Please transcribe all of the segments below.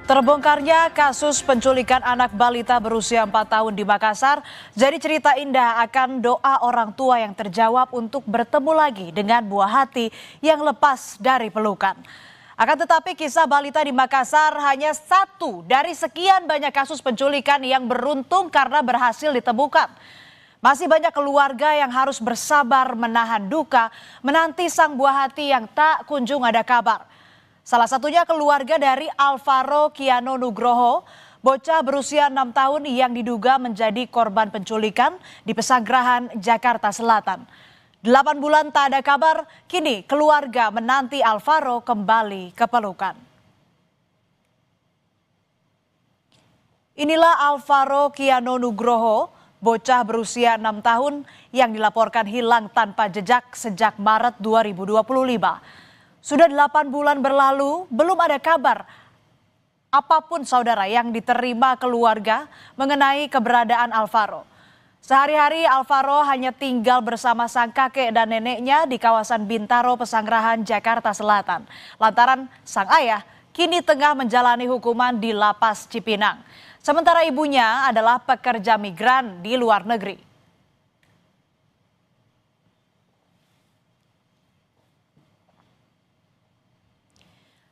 Terbongkarnya kasus penculikan anak balita berusia 4 tahun di Makassar jadi cerita indah akan doa orang tua yang terjawab untuk bertemu lagi dengan buah hati yang lepas dari pelukan. Akan tetapi kisah balita di Makassar hanya satu dari sekian banyak kasus penculikan yang beruntung karena berhasil ditemukan. Masih banyak keluarga yang harus bersabar menahan duka menanti sang buah hati yang tak kunjung ada kabar. Salah satunya keluarga dari Alvaro Kiano Nugroho, bocah berusia 6 tahun yang diduga menjadi korban penculikan di Pesanggerahan, Jakarta Selatan. 8 bulan tak ada kabar, kini keluarga menanti Alvaro kembali ke pelukan. Inilah Alvaro Kiano Nugroho, bocah berusia 6 tahun yang dilaporkan hilang tanpa jejak sejak Maret 2025. Sudah 8 bulan berlalu, belum ada kabar apapun saudara yang diterima keluarga mengenai keberadaan Alvaro. Sehari-hari Alvaro hanya tinggal bersama sang kakek dan neneknya di kawasan Bintaro, Pesanggerahan, Jakarta Selatan. Lantaran sang ayah kini tengah menjalani hukuman di Lapas Cipinang. Sementara ibunya adalah pekerja migran di luar negeri.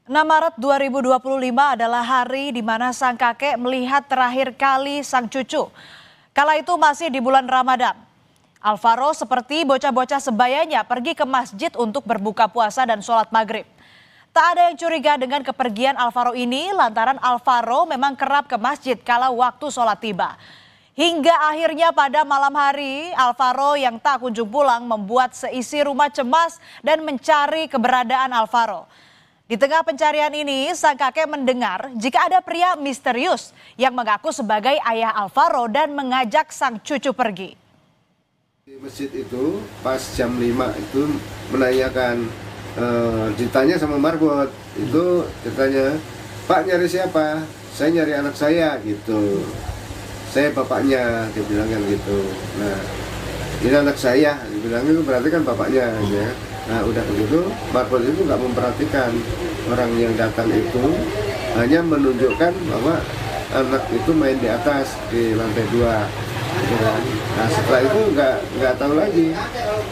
6 Maret 2025 adalah hari di mana sang kakek melihat terakhir kali sang cucu. Kala itu masih di bulan Ramadan. Alvaro seperti bocah-bocah sebayanya pergi ke masjid untuk berbuka puasa dan sholat maghrib. Tak ada yang curiga dengan kepergian Alvaro ini lantaran Alvaro memang kerap ke masjid kala waktu sholat tiba. Hingga akhirnya pada malam hari, Alvaro yang tak kunjung pulang membuat seisi rumah cemas dan mencari keberadaan Alvaro. Di tengah pencarian ini, sang kakek mendengar jika ada pria misterius yang mengaku sebagai ayah Alvaro dan mengajak sang cucu pergi. Di masjid itu pas jam 5 itu menanyakan, ditanya sama marbot, itu ditanya, "Pak, nyari siapa?" "Saya nyari anak saya," gitu. "Saya bapaknya," dia bilang kan gitu. Nah, "Ini anak saya," dibilang itu berarti kan bapaknya ya. Nah udah begitu, marbot itu nggak memperhatikan orang yang datang itu, hanya menunjukkan bahwa anak itu main di atas di lantai 2, gitu kan. Nah setelah itu nggak tahu lagi.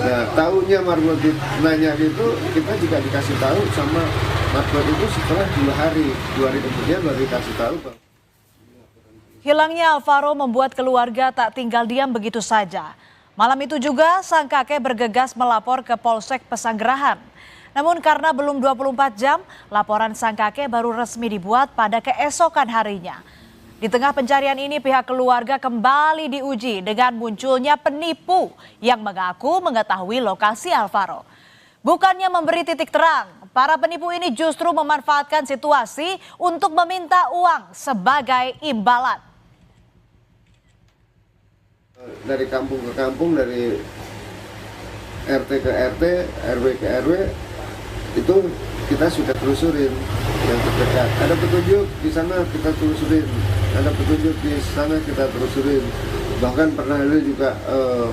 Nah tahunya marbot nanya gitu, kita juga dikasih tahu sama marbot itu setelah 2 hari kemudian baru dikasih tahu. Hilangnya Alvaro membuat keluarga tak tinggal diam begitu saja. Malam itu juga sang kakek bergegas melapor ke Polsek Pesanggerahan. Namun karena belum 24 jam, laporan sang kakek baru resmi dibuat pada keesokan harinya. Di tengah pencarian ini pihak keluarga kembali diuji dengan munculnya penipu yang mengaku mengetahui lokasi Alvaro. Bukannya memberi titik terang, para penipu ini justru memanfaatkan situasi untuk meminta uang sebagai imbalan. Dari kampung ke kampung, dari RT ke RT, RW ke RW, itu kita sudah telusurin yang terdekat. Ada petunjuk di sana kita telusurin, ada petunjuk di sana kita telusurin. Bahkan pernah ada juga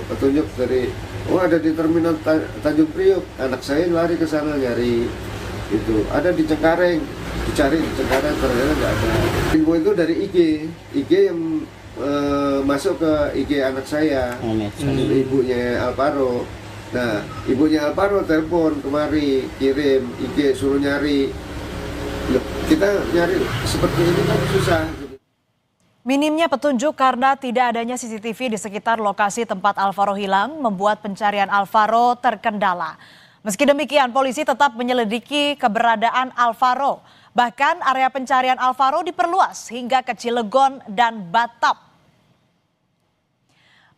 petunjuk dari, ada di terminal Tanjung Priok, anak saya lari ke sana nyari itu. Ada di Cengkareng, dicari di Cengkareng ternyata nggak ada. Info itu dari IG yang masuk ke IG anak saya, ibunya Alvaro. Nah, ibunya Alvaro telepon kemari, kirim IG suruh nyari. Kita nyari seperti ini kan susah. Minimnya petunjuk karena tidak adanya CCTV di sekitar lokasi tempat Alvaro hilang membuat pencarian Alvaro terkendala. Meski demikian, polisi tetap menyelidiki keberadaan Alvaro. Bahkan area pencarian Alvaro diperluas hingga ke Cilegon dan Batam.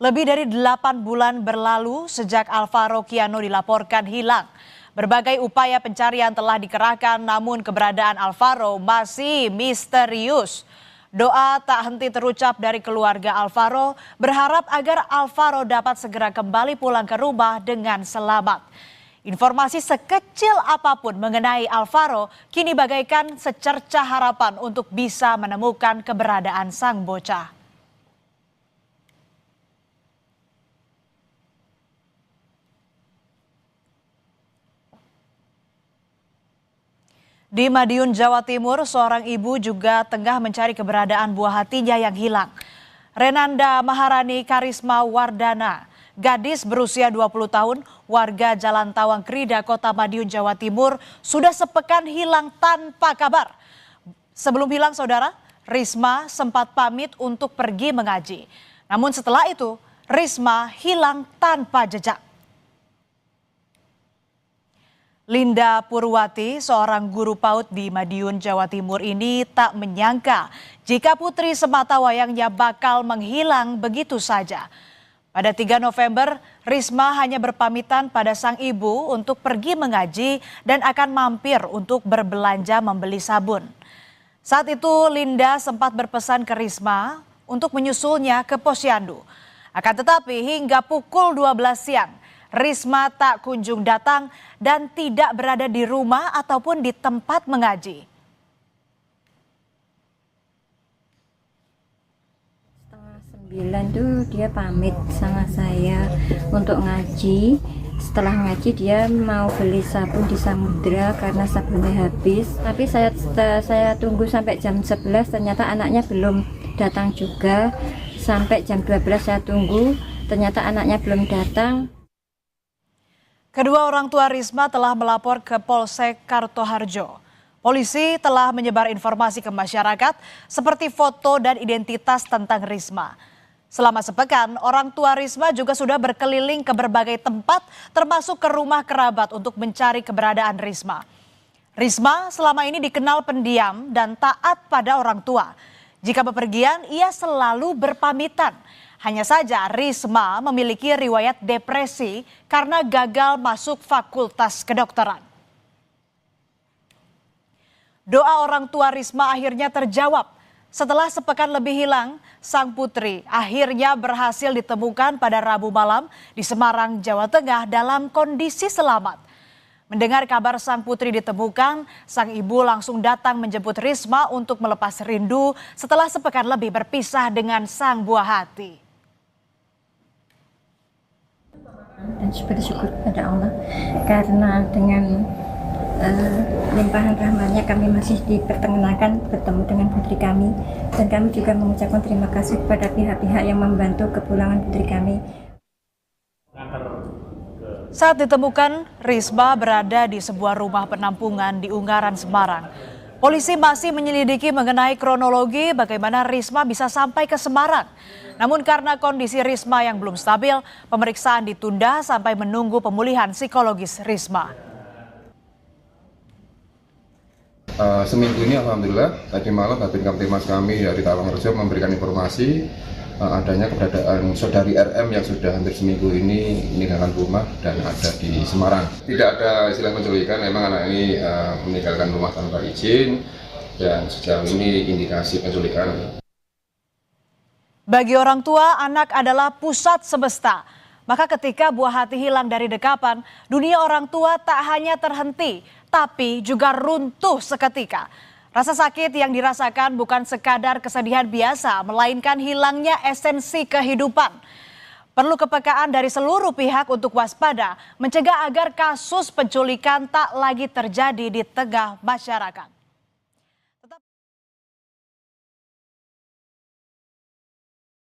Lebih dari 8 bulan berlalu sejak Alvaro Kiano dilaporkan hilang. Berbagai upaya pencarian telah dikerahkan namun keberadaan Alvaro masih misterius. Doa tak henti terucap dari keluarga Alvaro berharap agar Alvaro dapat segera kembali pulang ke rumah dengan selamat. Informasi sekecil apapun mengenai Alvaro kini bagaikan secercah harapan untuk bisa menemukan keberadaan sang bocah. Di Madiun, Jawa Timur, seorang ibu juga tengah mencari keberadaan buah hatinya yang hilang. Renanda Maharani Karisma Wardana, gadis berusia 20 tahun, warga Jalan Tawang Krida, Kota Madiun, Jawa Timur, sudah sepekan hilang tanpa kabar. Sebelum hilang, saudara, Risma sempat pamit untuk pergi mengaji. Namun setelah itu, Risma hilang tanpa jejak. Linda Purwati, seorang guru PAUD di Madiun, Jawa Timur ini tak menyangka jika putri sematawayangnya bakal menghilang begitu saja. Pada 3 November, Risma hanya berpamitan pada sang ibu untuk pergi mengaji dan akan mampir untuk berbelanja membeli sabun. Saat itu Linda sempat berpesan ke Risma untuk menyusulnya ke posyandu. Akan tetapi hingga pukul 12 siang, Risma tak kunjung datang dan tidak berada di rumah ataupun di tempat mengaji. Setengah 9 tuh dia pamit sama saya untuk ngaji. Setelah ngaji dia mau beli sabun di Samudra karena sabunnya habis. Tapi saya tunggu sampai jam 11, ternyata anaknya belum datang juga. Sampai jam 12 saya tunggu, ternyata anaknya belum datang. Kedua orang tua Risma telah melapor ke Polsek Kartoharjo. Polisi telah menyebar informasi ke masyarakat seperti foto dan identitas tentang Risma. Selama sepekan, orang tua Risma juga sudah berkeliling ke berbagai tempat termasuk ke rumah kerabat untuk mencari keberadaan Risma. Risma selama ini dikenal pendiam dan taat pada orang tua. Jika bepergian, ia selalu berpamitan. Hanya saja Risma memiliki riwayat depresi karena gagal masuk fakultas kedokteran. Doa orang tua Risma akhirnya terjawab. Setelah sepekan lebih hilang, sang putri akhirnya berhasil ditemukan pada Rabu malam di Semarang, Jawa Tengah dalam kondisi selamat. Mendengar kabar sang putri ditemukan, sang ibu langsung datang menjemput Risma untuk melepas rindu setelah sepekan lebih berpisah dengan sang buah hati. Dan bersyukur kepada Allah karena dengan limpahan rahmatnya kami masih diperkenalkan bertemu dengan putri kami, dan kami juga mengucapkan terima kasih kepada pihak-pihak yang membantu kepulangan putri kami. Saat ditemukan, Risma berada di sebuah rumah penampungan di Ungaran, Semarang. Polisi masih menyelidiki mengenai kronologi bagaimana Risma bisa sampai ke Semarang. Namun karena kondisi Risma yang belum stabil, pemeriksaan ditunda sampai menunggu pemulihan psikologis Risma. Seminggu ini alhamdulillah tadi malam Babin Kamtibmas kami dari Tawangrejo memberikan informasi adanya keberadaan saudari RM yang sudah hampir seminggu ini meninggalkan rumah dan ada di Semarang. Tidak ada istilah penculikan, memang anak ini meninggalkan rumah tanpa izin dan sejauh ini indikasi penculikan. Bagi orang tua, anak adalah pusat semesta. Maka ketika buah hati hilang dari dekapan, dunia orang tua tak hanya terhenti, tapi juga runtuh seketika. Rasa sakit yang dirasakan bukan sekadar kesedihan biasa, melainkan hilangnya esensi kehidupan. Perlu kepekaan dari seluruh pihak untuk waspada, mencegah agar kasus penculikan tak lagi terjadi di tengah masyarakat.